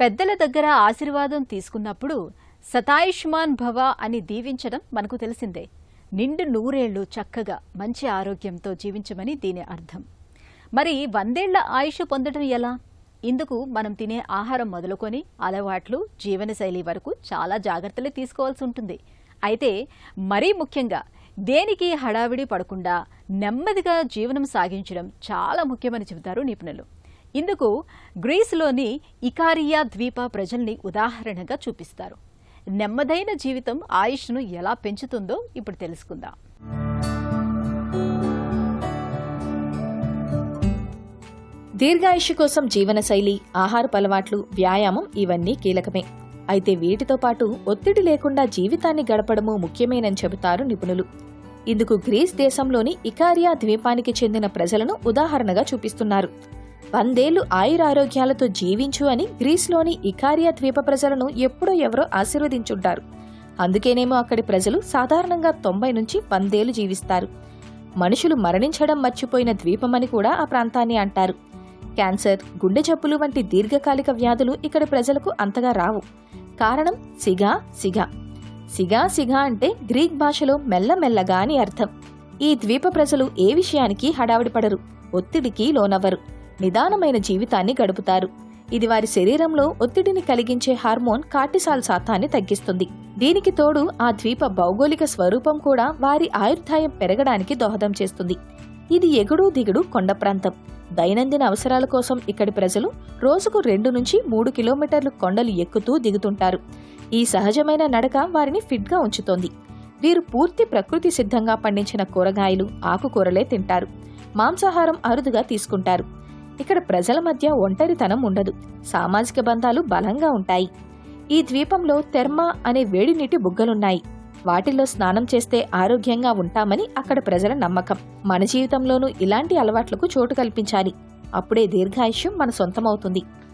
పెద్దల దగ్గర ఆశీర్వాదం తీసుకున్నప్పుడు శతాయుష్మాన్ భవ అని దీవించడం మనకు తెలిసిందే. నిండు నూరేళ్లు చక్కగా మంచి ఆరోగ్యంతో జీవించమని దీని అర్థం. మరి 100 ఏళ్ల ఆయుష్ పొందడం ఎలా? ఇందుకు మనం తినే ఆహారం మొదలుకొని అలవాట్లు, జీవనశైలి వరకు చాలా జాగ్రత్తలు తీసుకోవాల్సి ఉంటుంది. అయితే మరీ ముఖ్యంగా దేనికి హడావిడి పడకుండా నెమ్మదిగా జీవనం సాగించడం చాలా ముఖ్యమని చెబుతారు నిపుణులు. ఇందుకు గ్రీసులోని ఇకారియా ద్వీప ప్రజల్ని ఉదాహరణగా చూపిస్తారు. నెమ్మదైన జీవితం ఆయుష్ను ఎలా పెంచుతుందో ఇప్పుడు తెలుసుకుందాం. దీర్ఘాయుష్షు కోసం జీవనశైలి, ఆహారపు అలవాట్లు, వ్యాయామం ఇవన్నీ కీలకమే. అయితే వీటితో పాటు ఒత్తిడి లేకుండా జీవితాన్ని గడపడము ముఖ్యమేనని చెబుతారు నిపుణులు. ఇందుకు గ్రీస్ దేశంలోని ఇకారియా ద్వీపానికి చెందిన ప్రజలను ఉదాహరణగా చూపిస్తున్నారు. 100 ఏళ్లు ఆయురారోగ్యాలతో జీవించు అని గ్రీస్లోని ఇకారియా ద్వీప ప్రజలను ఎప్పుడో ఎవరో ఆశీర్వదించుంటారు. అందుకేనేమో అక్కడి ప్రజలు సాధారణంగా 90 నుంచి 100 ఏళ్లు జీవిస్తారు. మనుషులు మరణించడం మర్చిపోయిన ద్వీపమని కూడా ఆ ప్రాంతాన్ని అంటారు. క్యాన్సర్, గుండె జబ్బులు వంటి దీర్ఘకాలిక వ్యాధులు ఇక్కడి ప్రజలకు అంతగా రావు. కారణం సిగా సిగా. సిగా సిగా అంటే గ్రీక్ భాషలో మెల్లమెల్లగా అని అర్థం. ఈ ద్వీప ప్రజలు ఏ విషయానికి హడావిడి పడరు, ఒత్తిడికి లోనవ్వరు, నిదానమైన జీవితాన్ని గడుపుతారు. ఇది వారి శరీరంలో ఒత్తిడిని కలిగించే హార్మోన్ కార్టిసాల్ శాతాన్ని తగ్గిస్తుంది. దీనికి తోడు ఆ ద్వీప భౌగోళిక స్వరూపం కూడా వారి ఆయుర్దాయం పెరగడానికి దోహదం చేస్తుంది. ఇది ఎగుడు దిగుడు కొండ ప్రాంతం. దైనందిన అవసరాల కోసం ఇక్కడి ప్రజలు రోజుకు 2 నుంచి 3 కిలోమీటర్లు కొండలు ఎక్కుతూ దిగుతుంటారు. ఈ సహజమైన నడక వారిని ఫిట్గా ఉంచుతోంది. వీరు పూర్తి ప్రకృతి సిద్ధంగా పండించిన కూరగాయలు, ఆకుకూరలే తింటారు. మాంసాహారం అరుదుగా తీసుకుంటారు. ఇక్కడ ప్రజల మధ్య ఒంటరితనం ఉండదు. సామాజిక బంధాలు బలంగా ఉంటాయి. ఈ ద్వీపంలో థెర్మా అనే వేడి నీటి బుగ్గలున్నాయి. వాటిల్లో స్నానం చేస్తే ఆరోగ్యంగా ఉంటామని అక్కడ ప్రజల నమ్మకం. మన జీవితంలోనూ ఇలాంటి అలవాట్లకు చోటు కల్పించాలి. అప్పుడే దీర్ఘాయుష్యం మన సొంతమవుతుంది.